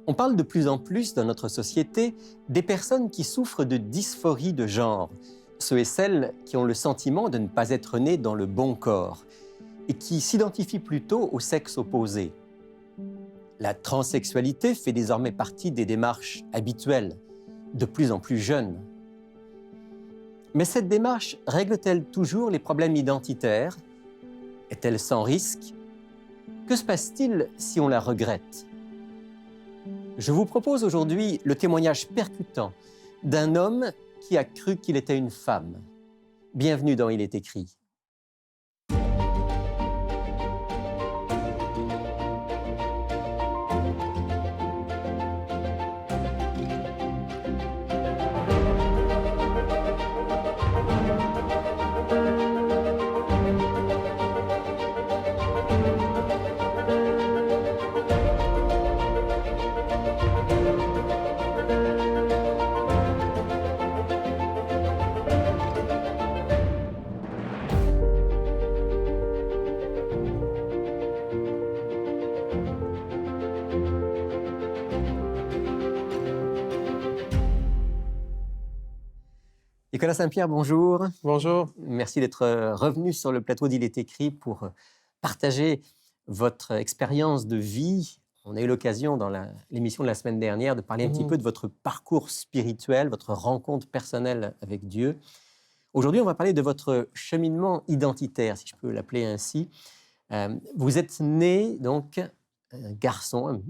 On parle de plus en plus dans notre société des personnes qui souffrent de dysphorie de genre, ceux et celles qui ont le sentiment de ne pas être nés dans le bon corps et qui s'identifient plutôt au sexe opposé. La transsexualité fait désormais partie des démarches habituelles, de plus en plus jeunes. Mais cette démarche règle-t-elle toujours les problèmes identitaires? Est-elle sans risque? Que se passe-t-il si on la regrette? Je vous propose aujourd'hui le témoignage percutant d'un homme qui a cru qu'il était une femme. Bienvenue dans Il est écrit. Nicolas Saint-Pierre, bonjour. Bonjour. Merci d'être revenu sur le plateau d'Il est écrit pour partager votre expérience de vie. On a eu l'occasion dans l'émission de la semaine dernière de parler un petit peu de votre parcours spirituel, votre rencontre personnelle avec Dieu. Aujourd'hui, on va parler de votre cheminement identitaire, si je peux l'appeler ainsi. Vous êtes né, donc, un garçon, un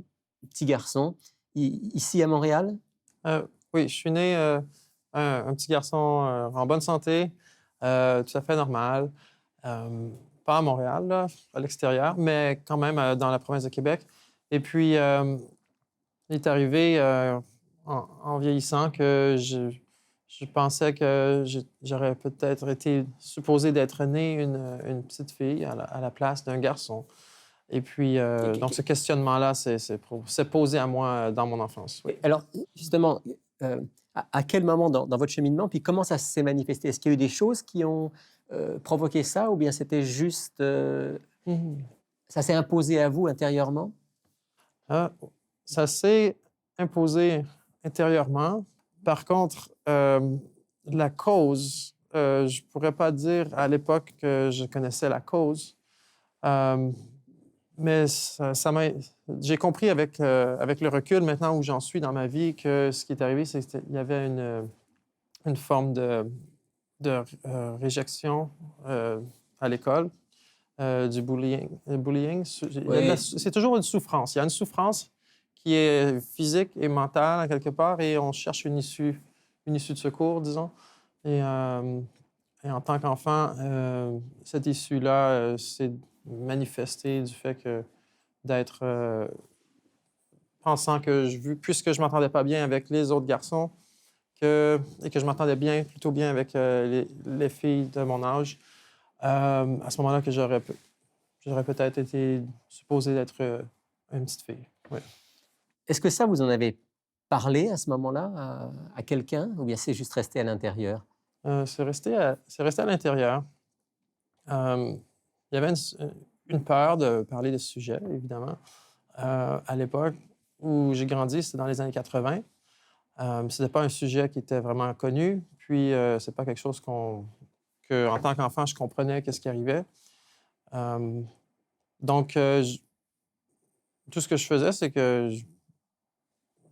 petit garçon, ici à Montréal? Oui, je suis né un petit garçon en bonne santé, tout à fait normal. Pas à Montréal, là, à l'extérieur, mais quand même dans la province de Québec. Et puis, il est arrivé en vieillissant que je pensais que j'aurais peut-être été supposé d'être né une petite fille à la place d'un garçon. Et puis, donc, ce questionnement-là s'est posé à moi dans mon enfance. Oui. Alors, justement, à quel moment dans votre cheminement, puis comment ça s'est manifesté? Est-ce qu'il y a eu des choses qui ont provoqué ça, ou bien c'était juste... ça s'est imposé à vous intérieurement? Ça s'est imposé intérieurement. Par contre, la cause, je ne pourrais pas dire à l'époque que je connaissais la cause. Mais j'ai compris avec le recul, maintenant où j'en suis dans ma vie, que ce qui est arrivé, c'est qu'il y avait une forme de réjection à l'école, du bullying. C'est toujours une souffrance. Il y a une souffrance qui est physique et mentale, à quelque part, et on cherche une issue de secours, disons. Et en tant qu'enfant, cette issue-là s'est manifestée du fait que d'être pensant que puisque je m'entendais pas bien avec les autres garçons et que je m'entendais plutôt bien avec les filles de mon âge, à ce moment-là que j'aurais peut-être été supposé d'être une petite fille. Oui. Est-ce que ça, vous en avez parlé à ce moment-là à quelqu'un, ou bien c'est juste resté à l'intérieur? C'est resté à l'intérieur. Il y avait une peur de parler de ce sujet, évidemment. À l'époque où j'ai grandi, c'était dans les années 80. Ce n'était pas un sujet qui était vraiment connu. Puis, c'est pas quelque chose en tant qu'enfant, je comprenais qu'est-ce qui arrivait. Donc, tout ce que je faisais, c'est que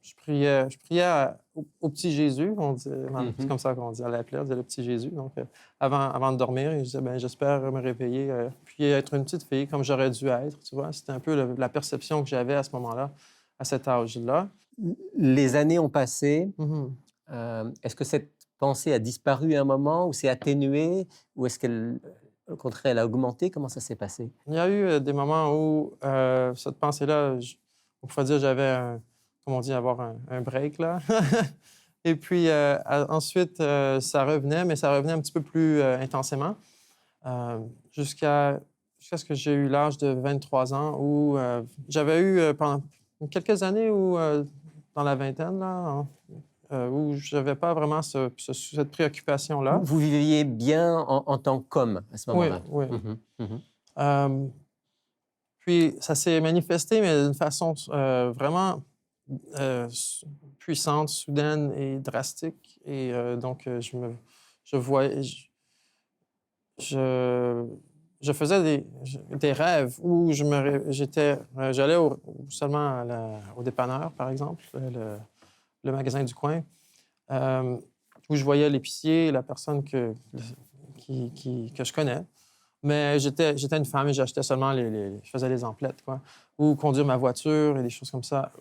je priais au petit Jésus. C'est comme ça qu'on dit à la prière, le petit Jésus. Donc, avant de dormir, je disais, j'espère me réveiller puis être une petite fille comme j'aurais dû être. Tu vois, c'était un peu la perception que j'avais à ce moment-là, à cet âge-là. Les années ont passé. Est-ce que cette pensée a disparu à un moment, ou s'est atténuée, ou est-ce qu'elle, au contraire, elle a augmenté? Comment ça s'est passé? Il y a eu des moments où cette pensée-là, on pourrait dire, j'avais comme on dit, avoir un break, là. Et puis, ensuite, ça revenait, mais ça revenait un petit peu plus intensément, jusqu'à ce que j'ai eu l'âge de 23 ans, où j'avais eu pendant quelques années où, dans la vingtaine, là, où je n'avais pas vraiment cette préoccupation-là. Vous viviez bien en tant qu'homme à ce moment-là? Oui, oui. Puis, ça s'est manifesté, mais d'une façon vraiment puissante, soudaine et drastique. Et donc, je voyais, je, je faisais des rêves où j'allais seulement au dépanneur, par exemple, le magasin du coin, euh, où je voyais l'épicier, la personne que je connais. Mais j'étais une femme et j'achetais seulement je faisais les emplettes, quoi. Ou conduire ma voiture et des choses comme ça.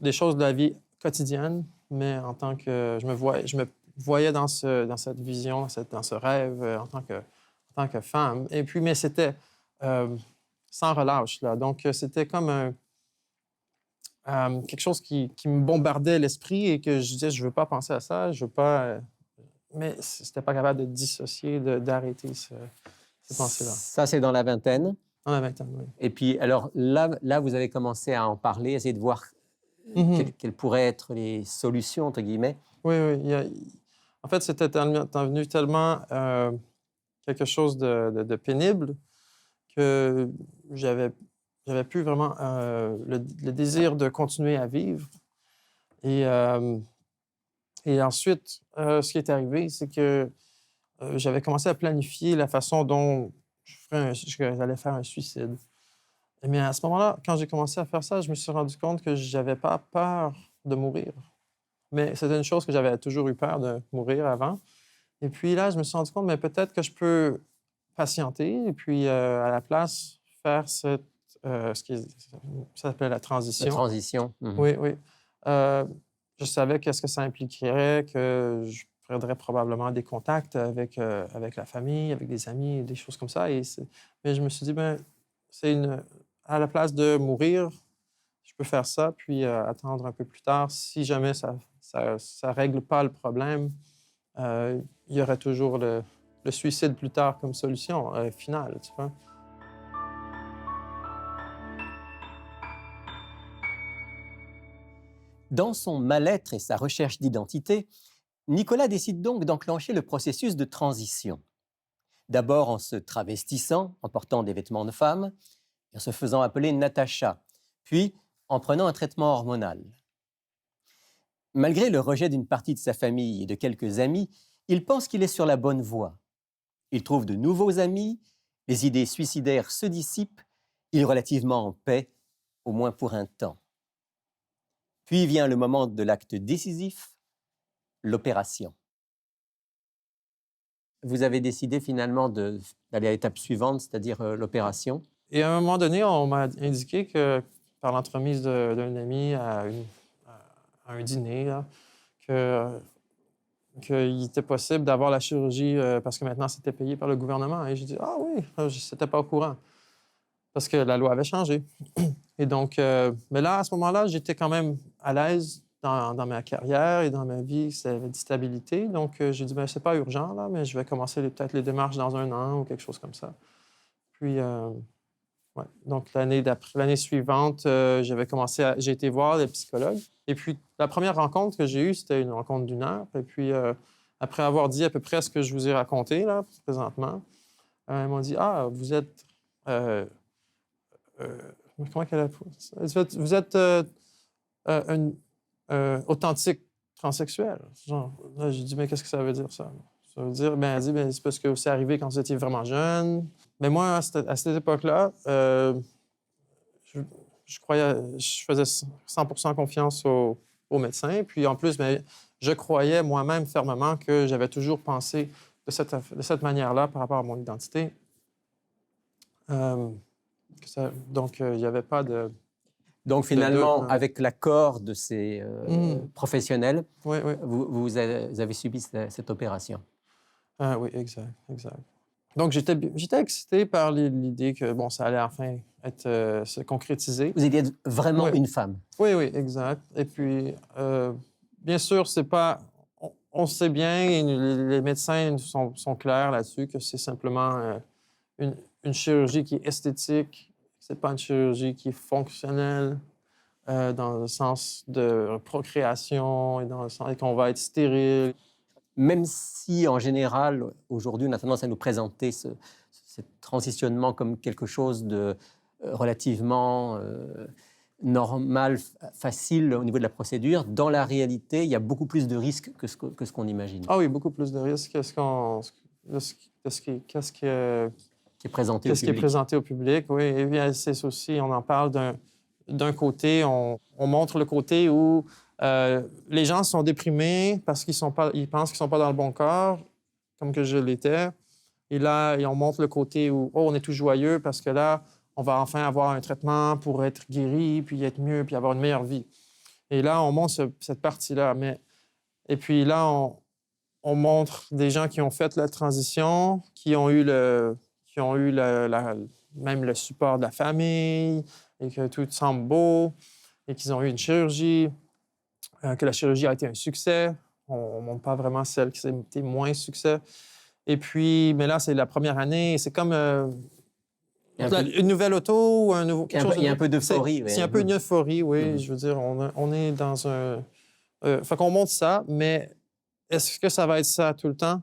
Des choses de la vie quotidienne, mais en tant que... je me voyais dans cette vision, dans ce rêve, en tant que femme. Et puis, mais c'était sans relâche, là. Donc, c'était comme quelque chose qui me bombardait l'esprit et que je disais, je veux pas penser à ça, je veux pas... mais c'était pas capable de dissocier, d'arrêter ces pensées-là. Ça, c'est dans la vingtaine. Dans la vingtaine, oui. Et puis, alors là, vous avez commencé à en parler, essayer de voir quelles pourraient être les solutions, entre guillemets. Oui, oui. En fait, c'était devenu tellement quelque chose de pénible que j'avais plus vraiment le désir de continuer à vivre. Et ensuite, ce qui est arrivé, c'est que j'avais commencé à planifier la façon dont j'allais faire un suicide. Mais à ce moment-là, quand j'ai commencé à faire ça, je me suis rendu compte que je n'avais pas peur de mourir. Mais c'était une chose que j'avais toujours eu peur de mourir avant. Et puis là, je me suis rendu compte, mais peut-être que je peux patienter et puis à la place faire ce ça s'appelle la transition. La transition. Oui, oui. Je savais qu'est-ce que ça impliquerait, que je perdrais probablement des contacts avec la famille, avec des amis, des choses comme ça. Mais je me suis dit, ben, à la place de mourir, je peux faire ça, puis attendre un peu plus tard. Si jamais ça règle pas le problème, il y aurait toujours le suicide plus tard comme solution finale, tu vois. Dans son mal-être et sa recherche d'identité, Nicolas décide donc d'enclencher le processus de transition. D'abord en se travestissant, en portant des vêtements de femme, et en se faisant appeler Natacha, puis en prenant un traitement hormonal. Malgré le rejet d'une partie de sa famille et de quelques amis, il pense qu'il est sur la bonne voie. Il trouve de nouveaux amis, les idées suicidaires se dissipent, il est relativement en paix, au moins pour un temps. Puis vient le moment de l'acte décisif, l'opération. Vous avez décidé finalement d'aller à l'étape suivante, c'est-à-dire l'opération. Et à un moment donné, on m'a indiqué que, par l'entremise d'un ami à un dîner, là, qu'il était possible d'avoir la chirurgie parce que maintenant, c'était payé par le gouvernement. Et j'ai dit, ah oui, je n'étais pas au courant. Parce que la loi avait changé. Et donc, mais là, à ce moment-là, j'étais quand même à l'aise dans ma carrière et dans ma vie, c'est la stabilité. Donc, j'ai dit, ben, c'est pas urgent, là, mais je vais commencer peut-être les démarches dans 1 an ou quelque chose comme ça. Puis, ouais. Donc, l'année suivante, j'ai été voir les psychologues. Et puis, la première rencontre que j'ai eue, c'était une rencontre d'1 heure. Et puis, après avoir dit à peu près ce que je vous ai raconté, là, présentement, ils m'ont dit, ah, vous êtes... comment qu'elle a... Vous êtes un authentique transsexuel. Genre, là, j'ai dit, mais qu'est-ce que ça veut dire, ça? Ça veut dire, ben, elle dit, ben, c'est parce que c'est arrivé quand vous étiez vraiment jeune. Mais moi, à cette époque-là, je croyais, je faisais 100% confiance aux médecins. Puis en plus, ben, je croyais moi-même fermement que j'avais toujours pensé de cette manière-là par rapport à mon identité. Donc, il n'y avait pas de... Donc finalement, avec l'accord de ces professionnels, oui, oui. Vous avez subi cette opération. Oui, exact. Donc, j'étais excité par l'idée que, bon, ça allait enfin se concrétiser. Vous étiez vraiment une femme. Oui, exact. Et puis, bien sûr, c'est pas... On sait bien, et les médecins sont clairs là-dessus, que c'est simplement une chirurgie qui est esthétique. C'est pas une chirurgie qui est fonctionnelle dans le sens de procréation et dans le sens qu'on va être stérile. Même si, en général, aujourd'hui, on a tendance à nous présenter ce transitionnement comme quelque chose de relativement normal, facile au niveau de la procédure. Dans la réalité, il y a beaucoup plus de risques que ce qu'on imagine, Ah oui, beaucoup plus de risques que qui est présenté au qu'est-ce qui est public. présenté au public. Oui, et bien, c'est aussi, on en parle d'un côté, on montre le côté où les gens sont déprimés parce qu'ils pensent qu'ils ne sont pas dans le bon corps, comme que je l'étais. Et là, on montre le côté où on est tout joyeux parce que là, on va enfin avoir un traitement pour être guéri, puis être mieux, puis avoir une meilleure vie. Et là, on montre cette partie-là. Et puis là, on montre des gens qui ont fait la transition, qui ont eu même le support de la famille, et que tout semble beau, et qu'ils ont eu une chirurgie, que la chirurgie a été un succès. On ne montre pas vraiment celle qui a été moins succès. Et puis, mais là, c'est la première année. C'est comme une nouvelle auto ou un nouveau... Il y a un peu d'euphorie. C'est un peu une euphorie, oui. Mhm. Je veux dire, on est dans un... fait qu'on montre ça, mais est-ce que ça va être ça tout le temps?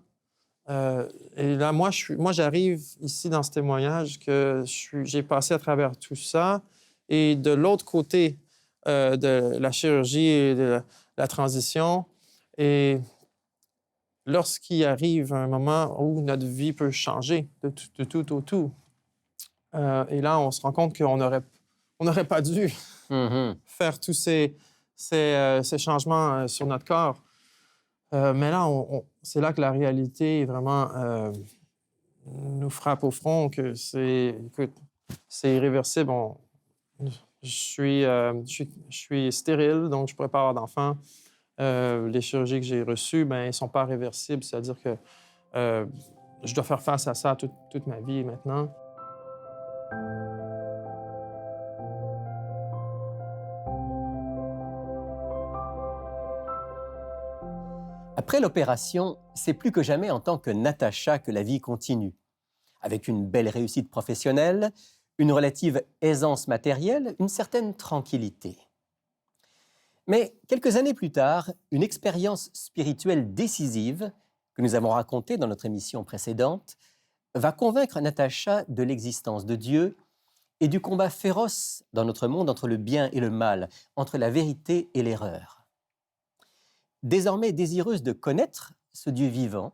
Et là, moi, j'arrive ici dans ce témoignage que j'ai passé à travers tout ça. Et de l'autre côté de la chirurgie et de la transition, et lorsqu'il arrive un moment où notre vie peut changer de tout au tout, et là, on se rend compte qu'on n'aurait pas dû Mhm. faire tous ces changements sur notre corps. Mais là, c'est là que la réalité vraiment nous frappe au front, que écoute, c'est irréversible. Je suis stérile, donc je ne pourrais pas avoir d'enfant. Les chirurgies que j'ai reçues, ben, elles ne sont pas réversibles, c'est-à-dire que je dois faire face à ça toute ma vie maintenant. Après l'opération, c'est plus que jamais en tant que Natacha que la vie continue. Avec une belle réussite professionnelle, une relative aisance matérielle, une certaine tranquillité. Mais quelques années plus tard, une expérience spirituelle décisive, que nous avons racontée dans notre émission précédente, va convaincre Natacha de l'existence de Dieu et du combat féroce dans notre monde entre le bien et le mal, entre la vérité et l'erreur. Désormais désireuse de connaître ce Dieu vivant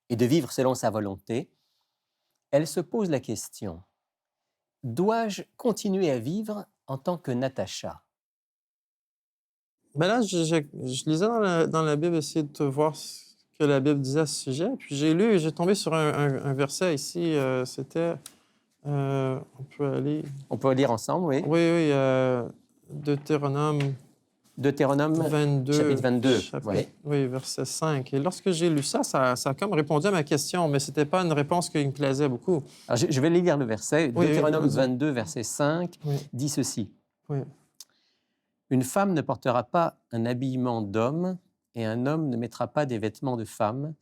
et de vivre selon sa volonté, elle se pose la question: dois-je continuer à vivre en tant que Natacha? Ben là, je lisais dans la Bible, essayer de voir ce que la Bible disait à ce sujet. Puis j'ai tombé sur un verset ici. C'était, on peut aller... On peut lire ensemble, oui. Oui, oui, Deutéronome Deutéronome, 22, chapitre 22. Oui. oui, verset 5. Et lorsque j'ai lu ça, ça a comme répondu à ma question, mais ce n'était pas une réponse qui me plaisait beaucoup. Alors, je vais lire le verset. Oui, Deutéronome oui, 22, verset 5, oui. dit ceci. Oui. Une femme ne portera pas un habillement d'homme et un homme ne mettra pas des vêtements de femme.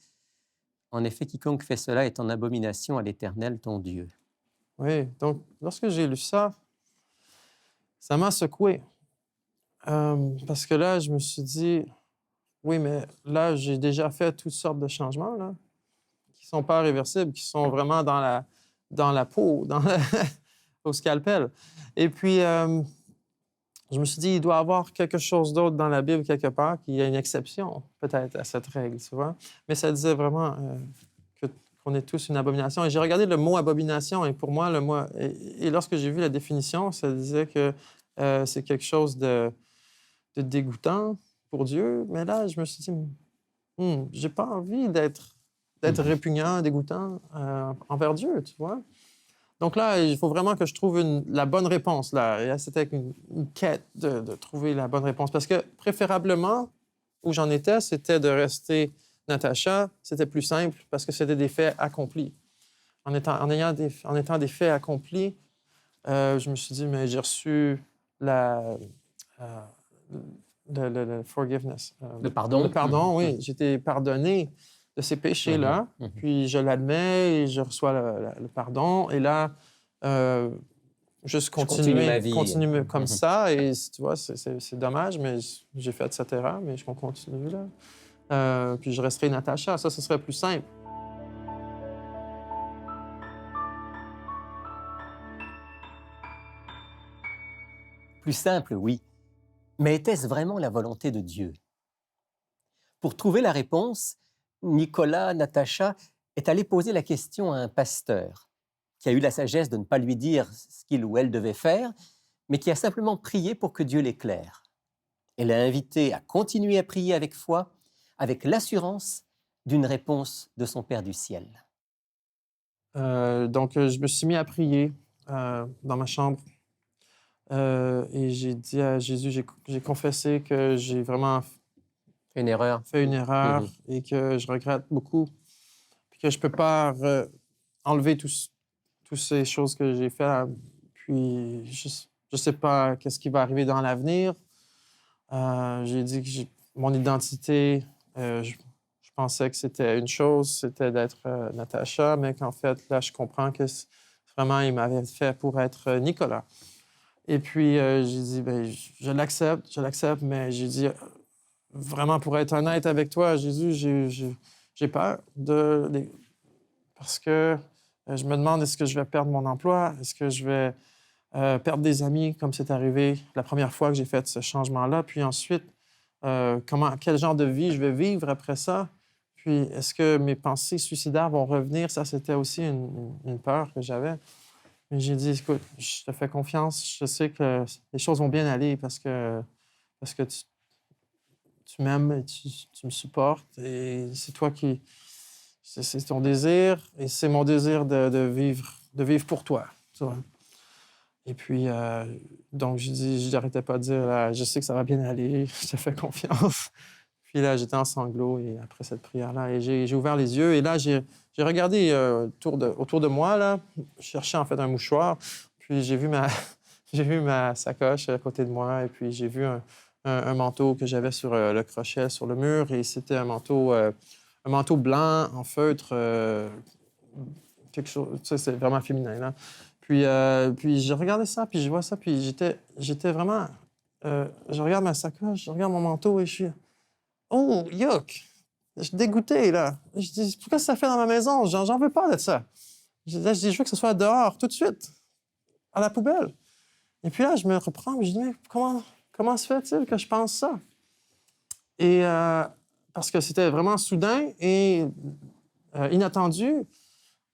En effet, quiconque fait cela est en abomination à l'Éternel, ton Dieu. Oui, donc lorsque j'ai lu ça, ça m'a secoué. Parce que là, je me suis dit, oui, mais là, j'ai déjà fait toutes sortes de changements là, qui ne sont pas réversibles, qui sont vraiment dans la peau, au scalpel. Et puis, je me suis dit, il doit y avoir quelque chose d'autre dans la Bible quelque part, qu'il y a une exception peut-être à cette règle, tu vois. Mais ça disait vraiment qu'on est tous une abomination. Et j'ai regardé le mot abomination, et pour moi, le mot... Et lorsque j'ai vu la définition, ça disait que c'est quelque chose de dégoûtant pour Dieu. Mais là, je me suis dit, j'ai pas envie d'être répugnant, dégoûtant envers Dieu, tu vois. Donc là, il faut vraiment que je trouve la bonne réponse. Là. Et là, c'était une quête de trouver la bonne réponse. Parce que préférablement, où j'en étais, c'était de rester Natacha. C'était plus simple parce que c'était des faits accomplis. En étant des faits accomplis, je me suis dit, mais j'ai reçu le forgiveness. Le pardon. Le pardon, oui. J'ai été pardonné de ces péchés-là, puis je l'admets et je reçois le pardon. Et là, juste continuer comme ça. Et tu vois, c'est dommage, mais j'ai fait cette erreur, mais je continue là. Puis je resterai Natacha. Ça, ce serait plus simple. Plus simple, oui. Mais était-ce vraiment la volonté de Dieu? Pour trouver la réponse, Nicolas, Natacha, est allé poser la question à un pasteur qui a eu la sagesse de ne pas lui dire ce qu'il ou elle devait faire, mais qui a simplement prié pour que Dieu l'éclaire. Elle l'a invité à continuer à prier avec foi, avec l'assurance d'une réponse de son Père du ciel. Donc, je me suis mis à prier dans ma chambre. Et j'ai dit à Jésus, j'ai confessé que j'ai vraiment Une erreur. fait une erreur Mhm. et que je regrette beaucoup. Puis que je ne peux pas enlever toutes ces choses que j'ai faites. Puis je ne sais pas qu'est-ce qui va arriver dans l'avenir. J'ai dit que mon identité, je pensais que c'était une chose, c'était d'être Natacha, mais qu'en fait, là, je comprends que vraiment, il m'avait fait pour être Nicolas. Et puis, j'ai dit, ben, je l'accepte, mais j'ai dit, vraiment, pour être honnête avec toi, Jésus, j'ai peur parce que je me demande, est-ce que je vais perdre mon emploi? Est-ce que je vais perdre des amis, comme c'est arrivé la première fois que j'ai fait ce changement-là? Puis ensuite, quel genre de vie je vais vivre après ça? Puis, est-ce que mes pensées suicidaires vont revenir? Ça, c'était aussi une peur que j'avais. Mais j'ai dit, écoute, je te fais confiance. Je sais que les choses vont bien aller parce que tu m'aimes et tu me supportes. Et c'est toi qui... C'est ton désir et c'est mon désir de vivre pour toi. Tu vois? Et puis, donc, je n'arrêtais pas de dire, là, je sais que ça va bien aller, je te fais confiance. Puis là, j'étais en sanglots et après cette prière-là, et j'ai ouvert les yeux et là, j'ai regardé autour de moi, là, je cherchais en fait un mouchoir, puis j'ai vu j'ai vu ma sacoche à côté de moi et puis j'ai vu un manteau que j'avais sur le crochet sur le mur et c'était un manteau blanc en feutre, quelque chose, tu sais, c'est vraiment féminin, là. Puis j'ai regardé ça, puis je vois ça, puis j'étais vraiment... je regarde ma sacoche, je regarde mon manteau et je suis... Oh, yuck! Je suis dégoûté, là. Je dis, pourquoi ça fait dans ma maison? J'en veux pas de ça. Là, je dis, je veux que ce soit dehors, tout de suite, à la poubelle. Et puis là, je me reprends, je dis, mais comment se fait-il que je pense ça? Et parce que c'était vraiment soudain et inattendu.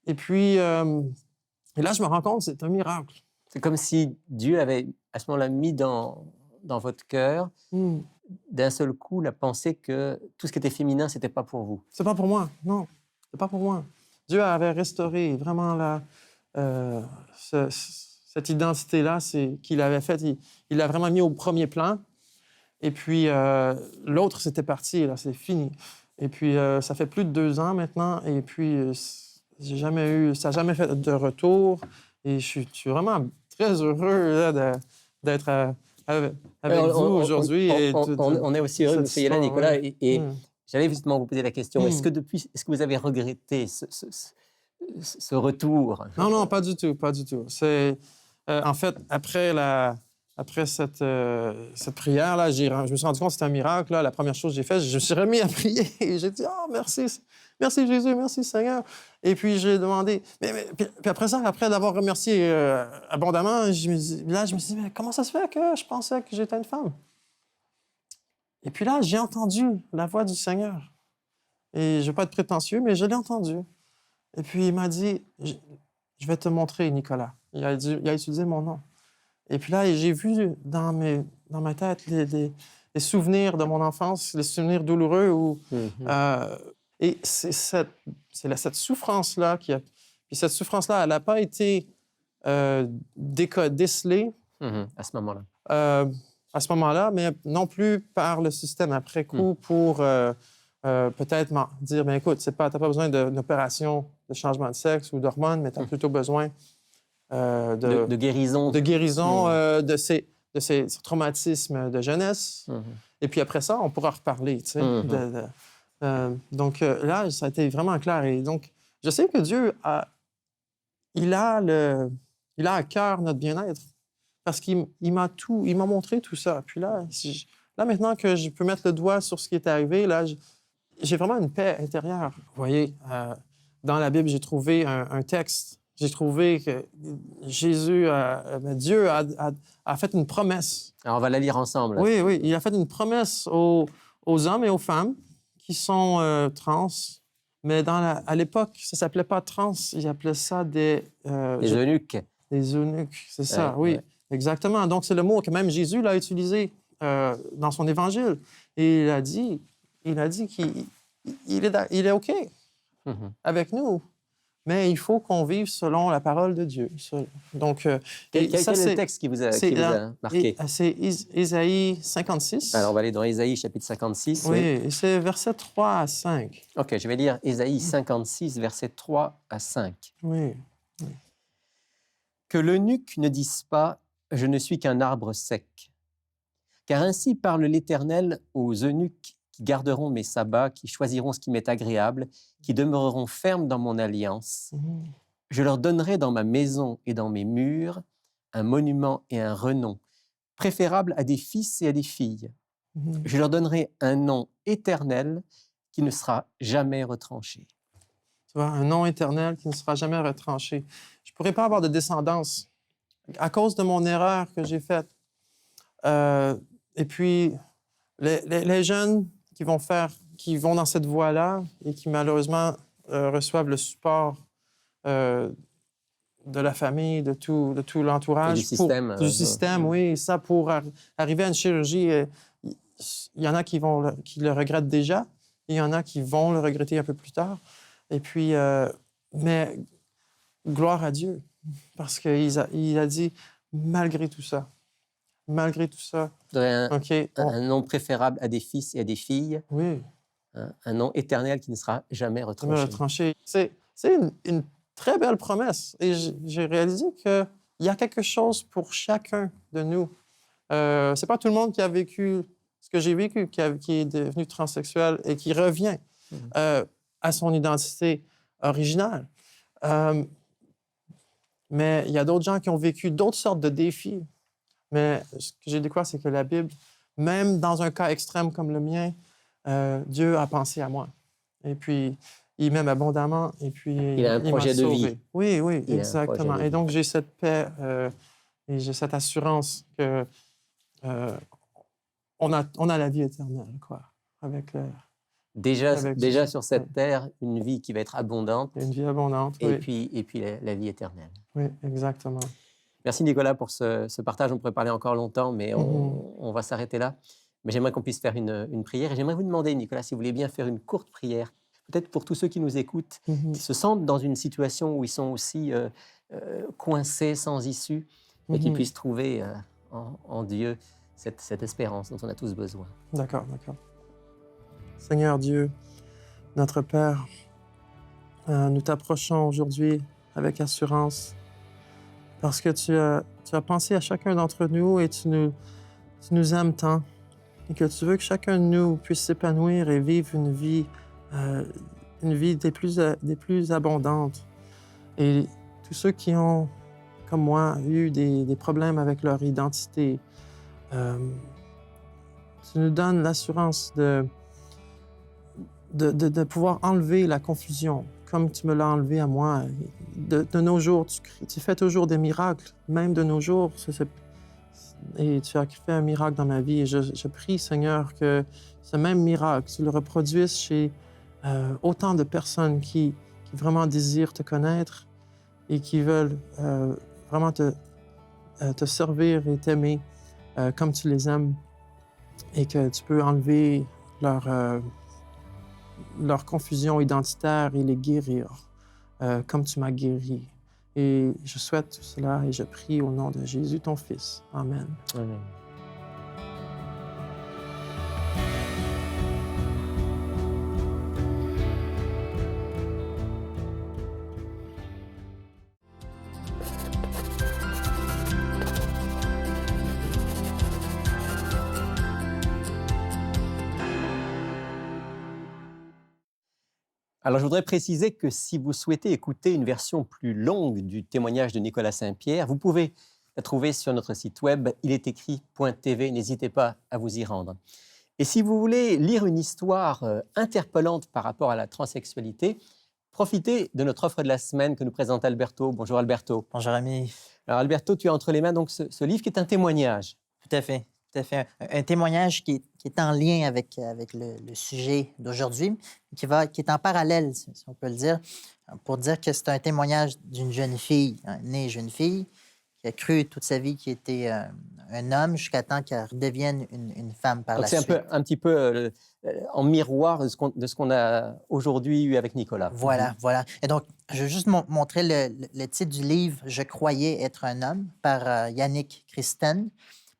Et puis, et là, je me rends compte, c'est un miracle. C'est comme si Dieu avait à ce moment-là mis dans votre cœur d'un seul coup la pensée que tout ce qui était féminin, c'était pas pour vous. C'est pas pour moi, non. C'est pas pour moi. Dieu avait restauré vraiment cette identité-là qu'il avait faite. Il l'a vraiment mis au premier plan. Et puis, l'autre, c'était parti, là, c'est fini. Et puis, ça fait plus de 2 ans maintenant. Et puis, ça n'a jamais fait de retour. Et je suis vraiment très heureux là, d'être avec vous aujourd'hui. On est aussi heureux que vous soyez là, Nicolas. Ouais. Et j'allais justement vous poser la question, est-ce que vous avez regretté ce retour? Non, pas du tout, pas du tout. C'est, en fait, après cette prière-là, je me suis rendu compte que c'était un miracle. Là. La première chose que j'ai faite, je me suis remis à prier. Et j'ai dit, oh, merci Jésus, merci Seigneur. Et puis j'ai demandé, puis après ça, après d'avoir remercié abondamment, je me suis dit, mais comment ça se fait que je pensais que j'étais une femme? Et puis là, j'ai entendu la voix du Seigneur. Et je ne veux pas être prétentieux, mais je l'ai entendu. Et puis il m'a dit, je vais te montrer, Nicolas. Il a utilisé mon nom. Et puis là, j'ai vu dans ma tête les souvenirs de mon enfance, les souvenirs douloureux. Et c'est cette souffrance-là Puis cette souffrance-là, elle n'a pas été décelée à ce moment-là. À ce moment-là, mais non plus par le système après coup pour peut-être dire, bien écoute, tu n'as pas besoin d'une opération de changement de sexe ou d'hormones, mais tu as plutôt besoin de guérison. De guérison de ces traumatismes de jeunesse. Et puis après ça, on pourra reparler. Tu sais, donc là, ça a été vraiment clair. Et donc, je sais que Dieu il a à cœur notre bien-être parce qu'il m'a montré tout ça. Puis là, maintenant que je peux mettre le doigt sur ce qui est arrivé, là, j'ai vraiment une paix intérieure. Vous voyez, dans la Bible, j'ai trouvé un texte j'ai trouvé que Dieu a fait une promesse. Alors, on va la lire ensemble. Oui, oui, il a fait une promesse aux hommes et aux femmes qui sont trans, mais à l'époque, ça s'appelait pas trans, ils appelaient ça Les eunuques. des eunuques, c'est ça, Ouais, oui, ouais. exactement. Donc, c'est le mot que même Jésus l'a utilisé dans son évangile. Et il a dit qu'il est OK Mhm. avec nous, mais il faut qu'on vive selon la parole de Dieu. Donc, Quel et ça, est le c'est texte qui vous a marqué? c'est Ésaïe 56. Alors, on va aller dans Ésaïe, chapitre 56. Oui, Oui. et c'est versets 3 à 5. OK, je vais lire Ésaïe 56, versets 3 à 5. Oui. Que l'eunuque ne dise pas « Je ne suis qu'un arbre sec ». Car ainsi parle l'Éternel aux eunuques qui garderont mes sabbats, qui choisiront ce qui m'est agréable, qui demeureront fermes dans mon alliance. Mhm. Je leur donnerai dans ma maison et dans mes murs un monument et un renom, préférables à des fils et à des filles. Mhm. Je leur donnerai un nom éternel qui ne sera jamais retranché. Tu vois, un nom éternel qui ne sera jamais retranché. Je ne pourrais pas avoir de descendance à cause de mon erreur que j'ai faite. Et puis, les jeunes qui vont dans cette voie-là et qui malheureusement reçoivent le support de la famille, de tout l'entourage. Et du système. Du système, oui. Ça, pour arriver à une chirurgie, il y en a qui le regrettent déjà, et il y en a qui vont le regretter un peu plus tard. Et puis, mais gloire à Dieu, parce qu'il a dit, malgré tout ça, Un nom préférable à des fils et à des filles, oui, un nom éternel qui ne sera jamais retranché. retranché. C'est une très belle promesse. Et j'ai réalisé qu'il y a quelque chose pour chacun de nous. C'est pas tout le monde qui a vécu ce que j'ai vécu, qui est devenu transsexuel et qui revient à son identité originale. Mais il y a d'autres gens qui ont vécu d'autres sortes de défis. Mais ce que j'ai découvert, c'est que la Bible, même dans un cas extrême comme le mien, Dieu a pensé à moi. Et puis, il m'aime abondamment. Et puis, il a un projet de vie. Oui, oui, Il exactement. Et donc, j'ai cette paix et j'ai cette assurance que on a la vie éternelle, quoi, avec Déjà sur cette terre, une vie qui va être abondante. Une vie abondante, et oui. Puis la vie éternelle. Oui, exactement. Merci Nicolas pour ce partage. On pourrait parler encore longtemps, mais on va s'arrêter là. Mais j'aimerais qu'on puisse faire une prière. Et j'aimerais vous demander, Nicolas, si vous voulez bien faire une courte prière, peut-être pour tous ceux qui nous écoutent, qui se sentent dans une situation où ils sont aussi coincés, sans issue, et qui puissent trouver en Dieu cette espérance dont on a tous besoin. D'accord. Seigneur Dieu, notre Père, nous t'approchons aujourd'hui avec assurance parce que tu as pensé à chacun d'entre nous et tu nous aimes tant et que tu veux que chacun de nous puisse s'épanouir et vivre une vie des plus abondantes. Et tous ceux qui ont, comme moi, eu des problèmes avec leur identité, tu nous donnes l'assurance de pouvoir enlever la confusion, comme tu me l'as enlevé à moi. De nos jours, tu fais toujours des miracles, même de nos jours. Et tu as fait un miracle dans ma vie. Et je prie, Seigneur, que ce même miracle, tu le reproduises chez autant de personnes qui vraiment désirent te connaître et qui veulent vraiment te servir et t'aimer comme tu les aimes. Et que tu peux enlever leur confusion identitaire et les guérir comme tu m'as guéri. Et je souhaite tout cela et je prie au nom de Jésus, ton Fils. Amen. Amen. Alors, je voudrais préciser que si vous souhaitez écouter une version plus longue du témoignage de Nicolas Saint-Pierre, vous pouvez la trouver sur notre site web ilestécrit.tv. N'hésitez pas à vous y rendre. Et si vous voulez lire une histoire interpellante par rapport à la transsexualité, profiter de notre offre de la semaine que nous présente Alberto. Bonjour Alberto. Bonjour, ami. Alors Alberto, tu as entre les mains donc ce livre qui est un témoignage. Tout à fait. Tout à fait. Un témoignage qui est en lien avec le sujet d'aujourd'hui, qui est en parallèle, si on peut le dire, pour dire que c'est un témoignage d'une jeune fille, née jeune fille, qui a cru toute sa vie qu'il était un homme jusqu'à temps qu'elle redevienne une femme par Donc la c'est suite. un petit peu en miroir de ce qu'on a aujourd'hui eu avec Nicolas. Voilà, voilà. Et donc, je vais juste montrer le titre du livre « Je croyais être un homme » par Yannick Christen.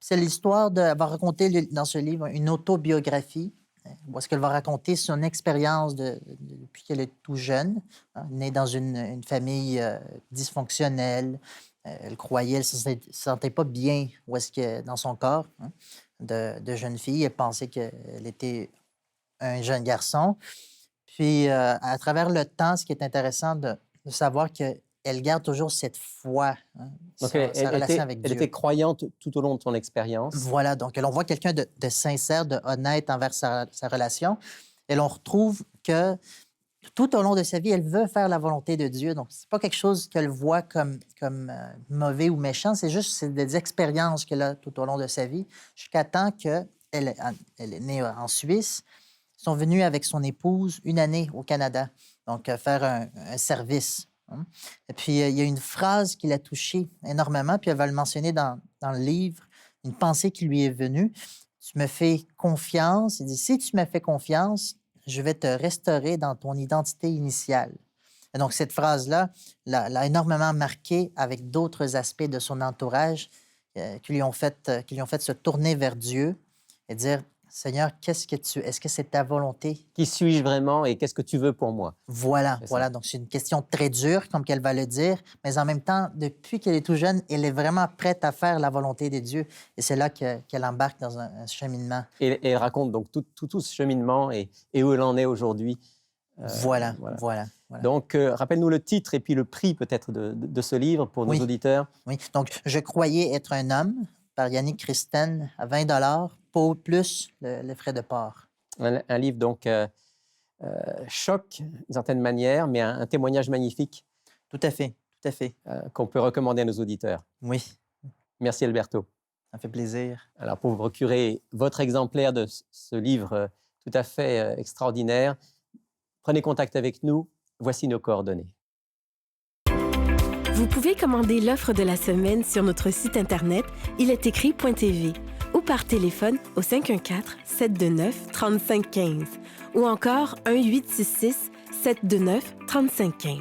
C'est l'histoire d'avoir raconté dans ce livre une autobiographie où est-ce qu'elle va raconter son expérience depuis qu'elle est tout jeune, née dans une famille dysfonctionnelle. Elle croyait, elle ne se sentait pas bien où est-ce que, dans son corps de jeune fille. Elle pensait qu'elle était un jeune garçon. Puis, à travers le temps, ce qui est intéressant de savoir qu'elle garde toujours cette foi, Donc sa relation avec elle Dieu. était croyante tout au long de son expérience. Voilà, donc on voit quelqu'un de sincère, de honnête envers sa relation. Et l'on retrouve que tout au long de sa vie, elle veut faire la volonté de Dieu. Donc, c'est pas quelque chose qu'elle voit comme mauvais ou méchant, c'est des expériences qu'elle a tout au long de sa vie, jusqu'à temps qu'elle est née en Suisse. Ils sont venus avec son épouse une année au Canada, donc faire un service. Et puis, il y a une phrase qui l'a touchée énormément, puis elle va le mentionner dans le livre, une pensée qui lui est venue. Tu me fais confiance. Il dit, si tu me fais confiance, je vais te restaurer dans ton identité initiale. Et donc, cette phrase-là l'a énormément marqué avec d'autres aspects de son entourage qui lui ont fait se tourner vers Dieu et dire, Seigneur, est-ce que c'est ta volonté? Qui suis-je vraiment et qu'est-ce que tu veux pour moi? Voilà, C'est ça. voilà. Donc, c'est une question très dure, comme qu'elle va le dire, mais en même temps, depuis qu'elle est tout jeune, elle est vraiment prête à faire la volonté de Dieu. Et c'est là qu'elle embarque dans un cheminement. Et elle raconte donc tout ce cheminement et où elle en est aujourd'hui. Voilà. Donc, rappelle-nous le titre et puis le prix peut-être de ce livre pour nos Oui. auditeurs. Oui, donc « Je croyais être un homme » par Yannick Christen à 20 pour plus les frais de port. Un livre donc choc d'une certaine manière, mais un témoignage magnifique Tout à fait, tout à fait. qu'on peut recommander à nos auditeurs. Oui, Merci Alberto. ça fait plaisir. Alors, pour vous procurer votre exemplaire de ce livre tout à fait extraordinaire, prenez contact avec nous. Voici nos coordonnées. Vous pouvez commander l'offre de la semaine sur notre site Internet ilestécrit.tv ou par téléphone au 514-729-3515 ou encore 1-866-729-3515.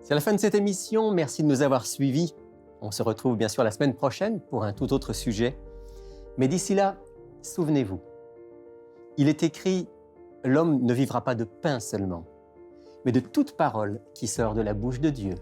C'est la fin de cette émission. Merci de nous avoir suivis. On se retrouve bien sûr la semaine prochaine pour un tout autre sujet. Mais d'ici là, souvenez-vous, il est écrit « L'homme ne vivra pas de pain seulement, mais de toute parole qui sort de la bouche de Dieu. »